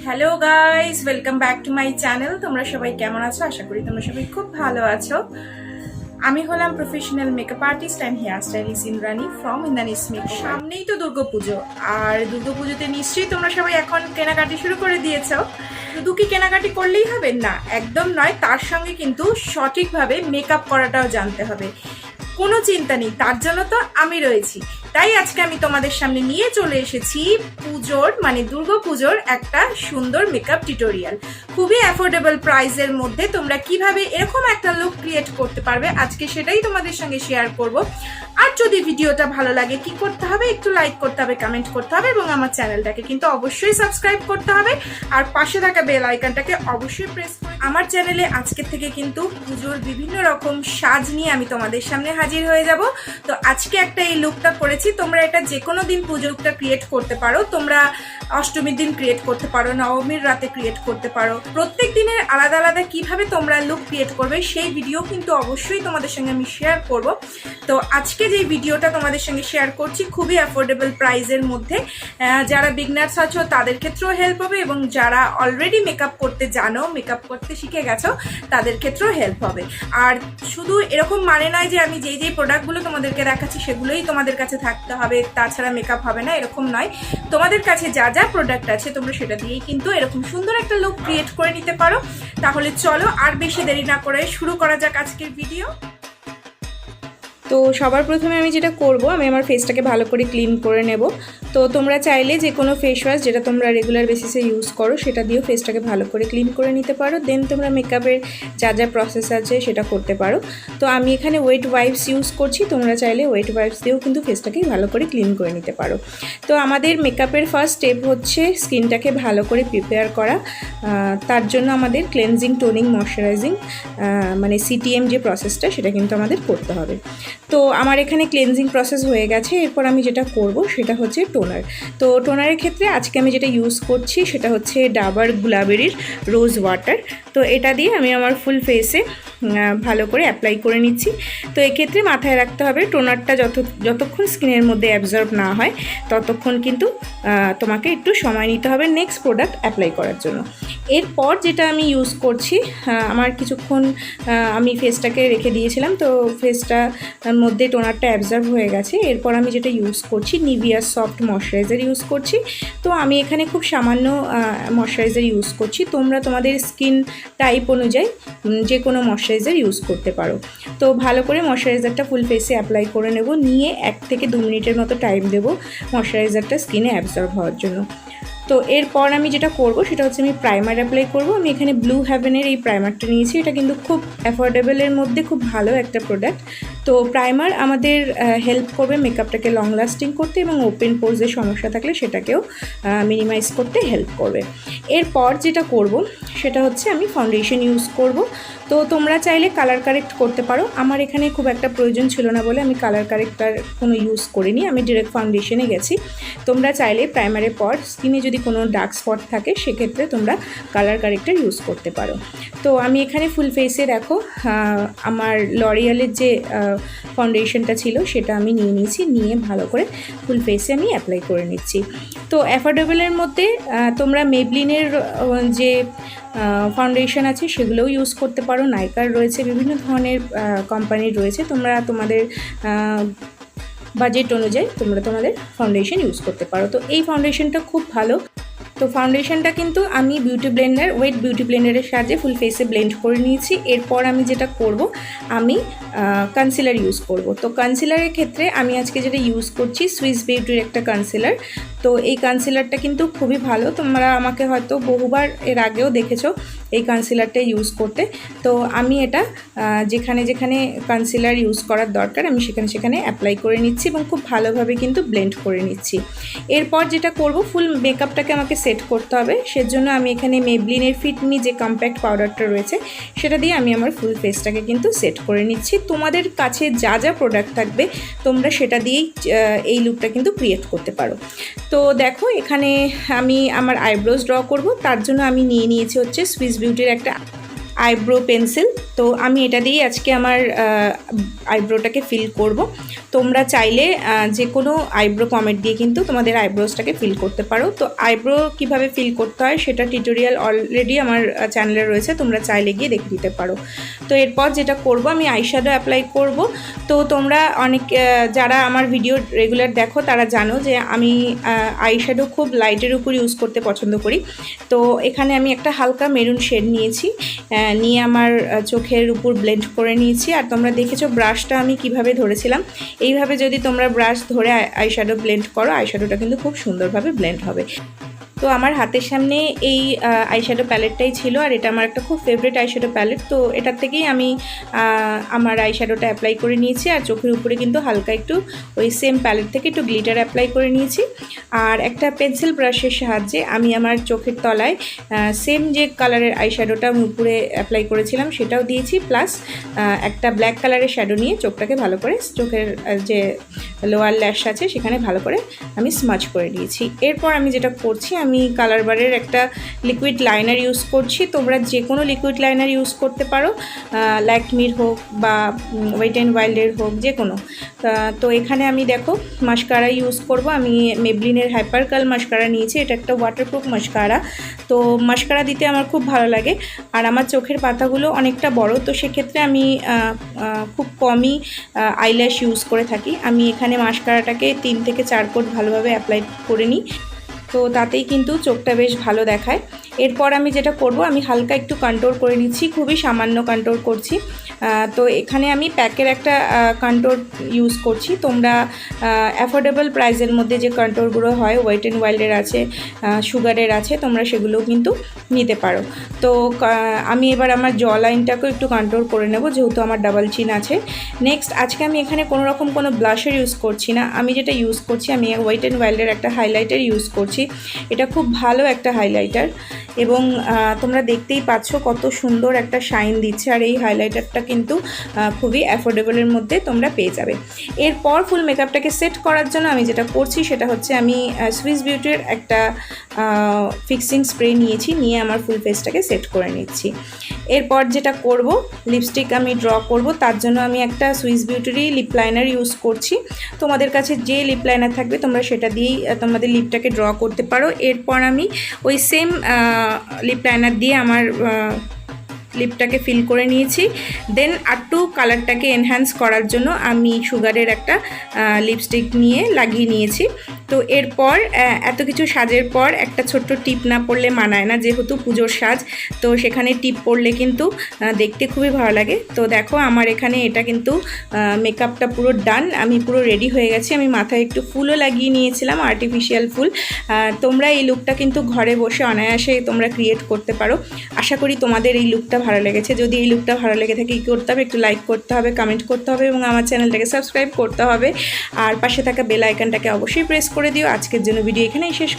Hello guys, welcome back to my channel. তোমরা সবাই কেমন আছো? আশা করি তোমরা সবাই খুব ভালো আছো। আমি হলাম professional makeup artist and hair stylist Indrani from ইন্দ্রানি'সমাকেওver। সামনেই তো দুর্গাপুজো, আর দুর্গাপুজোতে নিশ্চয়ই তোমরা সবাই এখন কেনাকাটি শুরু করে দিয়েছো। শুধু কি কেনাকাটি করলেই হবে? না, একদম নয়। তার সঙ্গে কিন্তু সঠিকভাবে মেকআপ করাটাও জানতে হবে। কোনো চিন্তা নেই, তার জন্য তো আমি রয়েছি। তাই আজকে আমি তোমাদের সামনে নিয়ে চলে এসেছি পুজোর মানে দুর্গা পুজোর একটা সুন্দর মেকআপ টিউটোরিয়াল। খুবই অ্যাফোর্ডেবল প্রাইসের মধ্যে তোমরা কিভাবে এরকম একটা লুক ক্রিয়েট করতে পারবে, আজকে সেটাই তোমাদের সঙ্গে শেয়ার করব। আর যদি ভিডিওটা ভালো লাগে কি করতে হবে? একটু লাইক করতে হবে, কমেন্ট করতে হবে এবং আমার চ্যানেলটাকে কিন্তু অবশ্যই সাবস্ক্রাইব করতে হবে। আর পাশে থাকা বেল আইকনটাকে অবশ্যই প্রেস করে। আমার চ্যানেলে আজকে থেকে কিন্তু পুজোর বিভিন্ন রকম সাজ নিয়ে আমি তোমাদের সামনে হাজির হয়ে যাব। তো আজকে একটা এই লুকটা করেছি। তোমরা এটা যে কোনো দিন পুজো লুকটা ক্রিয়েট করতে পারো। তোমরা অষ্টমীর দিন ক্রিয়েট করতে পারো, নবমীর রাতে ক্রিয়েট করতে পারো। প্রত্যেক দিনের আলাদা আলাদা কিভাবে তোমরা লুক ক্রিয়েট করবে সেই ভিডিও কিন্তু অবশ্যই তোমাদের সঙ্গে আমি শেয়ার করব। তো আজকে যে ভিডিওটা তোমাদের সঙ্গে শেয়ার করছি খুবই অ্যাফোর্ডেবল প্রাইসের মধ্যে। যারা বিগনার্স আছো তাদের ক্ষেত্রেও হেল্প হবে এবং যারা অলরেডি মেকআপ করতে জানো, মেকআপ করতে শিখে গেছো তাদের ক্ষেত্রেও হেল্প হবে। আর শুধু এরকম মানে নয় যে আমি যেই প্রোডাক্টগুলো তোমাদেরকে দেখাচ্ছি সেগুলোই তোমাদের কাছে থাকতে হবে, তাছাড়া মেকআপ হবে না, এরকম নয়। তোমাদের কাছে যা যা প্রোডাক্ট আছে তোমরা সেটা দিয়েই কিন্তু এরকম সুন্দর একটা লুক ক্রিয়েট করে নিতে পারো। তাহলে চলো আর বেশি দেরি না করে শুরু করা যাক আজকের ভিডিও। তো সবার প্রথমে আমি যেটা করব, আমি আমার ফেসটাকে ভালো করে ক্লিন করে নেব। তো তোমরা চাইলে যে কোনো ফেস ওয়াশ যেটা তোমরা রেগুলার বেসিসে ইউজ করো সেটা দিয়েও ফেসটাকে ভালো করে ক্লিন করে নিতে পারো। দেন তোমরা মেকআপের যা যা প্রসেস আছে সেটা করতে পারো। তো আমি এখানে ওয়েট ওয়াইপস ইউজ করছি, তোমরা চাইলে ওয়েট ওয়াইপস দিয়েও কিন্তু ফেসটাকে ভালো করে ক্লিন করে নিতে পারো। তো আমাদের মেকআপের ফার্স্ট স্টেপ হচ্ছে স্কিনটাকে ভালো করে প্রিপেয়ার করা। তার জন্য আমাদের ক্লেনজিং, টোনিং, ময়শ্চারাইজিং মানে সিটিএম যে প্রসেসটা সেটা কিন্তু আমাদের করতে হবে। তো আমার এখানে ক্লেনজিং প্রসেস হয়ে গেছে। এরপর আমি যেটা করব সেটা হচ্ছে টোনার। তো টোনারের ক্ষেত্রে আজকে আমি যেটা ইউজ করছি সেটা হচ্ছে ডাবার গুলাবেরির রোজ ওয়াটার। তো এটা দিয়ে আমি আমার ফুল ফেসে ভালো করে অ্যাপ্লাই করে নিচ্ছি। তো এক্ষেত্রে মাথায় রাখতে হবে টোনারটা যতক্ষণ স্কিনের মধ্যে অ্যাবজর্ব না হয় ততক্ষণ কিন্তু তোমাকে একটু সময় নিতে হবে নেক্সট প্রোডাক্ট অ্যাপ্লাই করার জন্য। এরপর যেটা আমি ইউজ করছি, আমার কিছুক্ষণ আমি ফেসটাকে রেখে দিয়েছিলাম, তো ফেসটার মধ্যে টোনারটা অ্যাবজর্ব হয়ে গেছে। এরপর আমি যেটা ইউজ করছি নিভিয়া সফট ময়শ্চারাইজার ইউজ করছি। তো আমি এখানে খুব সামান্য ময়শ্চারাইজার ইউজ করছি। তোমরা তোমাদের স্কিন টাইপ অনুযায়ী যে কোনো ময়শ্চারাইজার ইউজ করতে পারো। তো ভালো করে ময়শ্চারাইজারটা ফুল ফেসে অ্যাপ্লাই করে নেব, নিয়ে 1 থেকে 2 মিনিটের মতো টাইম দেবো ময়শ্চারাইজারটা স্কিনে অ্যাবজর্ব হওয়ার জন্য। তো এরপর আমি যেটা করব সেটা হচ্ছে আমি প্রাইমার অ্যাপ্লাই করব। আমি এখানে ব্লু হেভেনের এই প্রাইমারটা নিয়েছি। এটা কিন্তু খুব অ্যাফোর্ডেবলের মধ্যে খুব ভালো একটা প্রোডাক্ট। তো প্রাইমার আমাদের হেল্প করবে মেকআপটাকে লং লাস্টিং করতে এবং ওপেন পোর্সের সমস্যা থাকলে সেটাকেও মিনিমাইজ করতে হেল্প করবে। এরপর যেটা করব সেটা হচ্ছে আমি ফাউন্ডেশন ইউজ করব। তো তোমরা চাইলে কালার কারেক্ট করতে পারো। আমার এখানে খুব একটা প্রয়োজন ছিল না বলে আমি কালার কারেক্টার কোনো ইউজ করিনি, আমি ডিরেক্ট ফাউন্ডেশনে গেছি। তোমরা চাইলে প্রাইমারের পর স্কিনে যদি কোনো ডার্ক স্পট থাকে সেক্ষেত্রে তোমরা কালার কারেক্টার ইউজ করতে পারো। তো আমি এখানে ফুল ফেসে দেখো আমার লরিয়ালের যে ফাউন্ডেশনটা ছিল সেটা আমি নিয়ে নিয়েছি, নিয়ে ভালো করে ফুল ফেসে আমি অ্যাপ্লাই করে নিচ্ছি। তো অ্যাফোর্ডেবলের মধ্যে তোমরা মেবলিনের যে ফাউন্ডেশন আছে সেগুলোও ইউজ করতে পারো। নাইকার রয়েছে, বিভিন্ন ধরনের কোম্পানির রয়েছে। তোমরা তোমাদের বাজেট অনুযায়ী তোমরা তোমাদের ফাউন্ডেশন ইউজ করতে পারো। তো এই ফাউন্ডেশনটা খুব ভালো। তো ফাউন্ডেশনটা কিন্তু আমি ওয়েট বিউটি ব্লেন্ডারের সাহায্যে ফুল ফেসে ব্লেন্ড করে নিয়েছি। এরপর আমি যেটা করব আমি কনসিলার ইউজ করব। তো কনসিলারের ক্ষেত্রে আমি আজকে যেটা ইউজ করছি সুইস বিউটির একটা কনসিলার। তো এই কনসিলারটা কিন্তু খুবই ভালো। তোমরা আমাকে হয়তো বহুবার এর আগেও দেখেছো এই কনসিলারটা ইউজ করতে। তো আমি এটা যেখানে যেখানে কনসিলার ইউজ করার দরকার আমি সেখানে অ্যাপ্লাই করে নিচ্ছি এবং খুব ভালোভাবে কিন্তু ব্লেন্ড করে নিচ্ছি। এরপর যেটা করব ফুল মেকআপটাকে আমাকে সেট করতে হবে। সেজন্য আমি এখানে মেবলিনের ফিট মি যে কম্প্যাক্ট পাউডারটা রয়েছে সেটা দিয়ে আমি আমার ফুল ফেসটাকে কিন্তু সেট করে নিচ্ছি। তোমাদের কাছে যা যা প্রোডাক্ট থাকবে তোমরা সেটা দিয়েই এই লুকটা কিন্তু ক্রিয়েট করতে পারো। তো দেখো এখানে আমি আমার আইব্রোজ ড্র করব। তার জন্য আমি নিয়ে নিয়েছি হচ্ছে সুইস বিউটির একটা আইব্রো পেন্সিল। তো আমি এটা দিয়েই আজকে আমার আইব্রোটাকে ফিল করব। তোমরা চাইলে যে কোনো আইব্রো পমেড দিয়ে কিন্তু তোমাদের আইব্রোসটাকে ফিল করতে পারো। তো আইব্রো কিভাবে ফিল করতে হয় সেটা টিউটোরিয়াল অলরেডি আমার চ্যানেলে রয়েছে, তোমরা চাইলে গিয়ে দেখে দিতে পারো। তো এরপর যেটা করব, আমি আইশ্যাডো অ্যাপ্লাই করব। তো তোমরা অনেক যারা আমার ভিডিও রেগুলার দেখো তারা জানো যে আমি আইশ্যাডো খুব লাইটের উপর ইউজ করতে পছন্দ করি। তো এখানে আমি একটা হালকা মেরুন শেড নিয়েছি, নিয়ে আমার চোখের উপর ব্লেন্ড করে নিয়েছি। আর তোমরা দেখেছো ব্রাশটা আমি কিভাবে ধরেছিলাম, এইভাবে যদি তোমরা ব্রাশ ধরে আইশ্যাডো ব্লেন্ড করো, আইশ্যাডোটা কিন্তু খুব সুন্দরভাবে ব্লেন্ড হবে। তো আমার হাতের সামনে এই আইশ্যাডো প্যালেটটাই ছিল, আর এটা আমার একটা খুব ফেভারিট আইশ্যাডো প্যালেট। তো এটার থেকেই আমি আমার আইশ্যাডোটা অ্যাপ্লাই করে নিয়েছি। আর চোখের উপরে কিন্তু হালকা একটু ওই সেম প্যালেট থেকে একটু গ্লিটার অ্যাপ্লাই করে নিয়েছি। আর একটা পেন্সিল ব্রাশের সাহায্যে আমি আমার চোখের তলায় সেম যে কালারের আইশ্যাডোটা আমি উপরে অ্যাপ্লাই করেছিলাম সেটাও দিয়েছি, প্লাস একটা ব্ল্যাক কালারের শ্যাডো নিয়ে চোখটাকে ভালো করে, চোখের যে লোয়ার ল্যাশ আছে সেখানে ভালো করে আমি স্মাচ করে নিয়েছি। এরপর আমি যেটা করছি, আমি কালার বারের একটা লিকুইড লাইনার ইউজ করছি। তোমরা যে কোনো লিকুইড লাইনার ইউজ করতে পারো, ল্যাকমির হোক বা ওয়েট অ্যান্ড ওয়াইল্ডের হোক, যে কোনো। তো এখানে আমি দেখো মাস্কারা ইউজ করব। আমি মেবলিনের হাইপার কার্ল মাস্কারা নিয়েছি, এটা একটা ওয়াটারপ্রুফ মাস্কারা। তো মাস্কারা দিতে আমার খুব ভালো লাগে, আর আমার চোখের পাতাগুলো অনেকটা বড়, তো সেক্ষেত্রে আমি খুব কমই আইল্যাশ ইউজ করে থাকি। আমি এখানে মাস্কারাটাকে 3 থেকে 4 কোট ভালোভাবে অ্যাপ্লাই করে নিই, তো তাতেই কিন্তু চোখটা বেশ ভালো দেখায়। এরপর আমি যেটা করব, আমি হালকা একটু কন্ট্রোল করে নিচ্ছি, খুবই সামান্য কন্ট্রোল করছি। তো এখানে আমি প্যাকের একটা কন্ট্রোল ইউজ করছি। তোমরা অ্যাফোর্ডেবল প্রাইসের মধ্যে যে কন্ট্রোলগুলো হয়, ওয়েট অ্যান্ড ওয়াইল্ডের আছে, সুগারের আছে, তোমরা সেগুলোও কিন্তু নিতে পারো। তো আমি এবার আমার জ লাইনটাকেও একটু কন্ট্রোল করে নেব, যেহেতু আমার ডাবল চিন আছে। নেক্সট, আজকে আমি এখানে কোনো রকম কোনো ব্লাশার ইউজ করছি না। আমি যেটা ইউজ করছি, আমি ওয়েট অ্যান্ড ওয়াইল্ডের একটা হাইলাইটার ইউজ করছি। এটা খুব ভালো একটা হাইলাইটার, এবং তোমরা দেখতেই পাচ্ছ কত সুন্দর একটা শাইন দিচ্ছে। আর এই হাইলাইটারটা কিন্তু খুবই অ্যাফোর্ডেবলের মধ্যে তোমরা পেয়ে যাবে। এরপর ফুল মেকআপটাকে সেট করার জন্য আমি যেটা করছি সেটা হচ্ছে, আমি সুইস বিউটির একটা ফিক্সিং স্প্রে নিয়েছি, নিয়ে আমার ফুল ফেসটাকে সেট করে নিচ্ছি। এরপর যেটা করব, লিপস্টিক আমি ড্র করব। তার জন্য আমি একটা সুইস বিউটিরই লিপ লাইনার ইউজ করছি। তোমাদের কাছে যে লিপ লাইনার থাকবে তোমরা সেটা দিয়েই তোমাদের লিপটাকে ড্র করতে পারো। এরপর আমি ওই সেম লিপ লাইনার দিয়ে আমার লিপটাকে ফিল করে নিয়েছি। দেন আরটু কালারটাকে এনহ্যান্স করার জন্য আমি সুগারের একটা লিপস্টিক নিয়ে লাগিয়ে নিয়েছি। তো এরপর এত কিছু সাজের পর একটা ছোট্ট টিপ না পরলে মানায় না, যেহেতু পুজোর সাজ, তো সেখানে টিপ পরলে কিন্তু দেখতে খুবই ভালো লাগে। তো দেখো আমার এখানে এটা কিন্তু মেকআপটা পুরো ডান, আমি পুরো রেডি হয়ে গেছি। আমি মাথায় একটু ফুলও লাগিয়ে নিয়েছিলাম, আর্টিফিশিয়াল ফুল। তোমরা এই লুকটা কিন্তু ঘরে বসে অনায়াসে তোমরা ক্রিয়েট করতে পারো। আশা করি তোমাদের এই লুকটা ভালো লেগেছে। যদি এই লুকটা ভালো লেগে থাকে, কী করতে হবে, একটু লাইক করতে হবে, কমেন্ট করতে হবে, এবং আমার চ্যানেলটাকে সাবস্ক্রাইব করতে হবে। আর পাশে থাকা বেল আইকনটাকে অবশ্যই প্রেস করে দিও। আজকের জন্য ভিডিও এখানেই শেষ।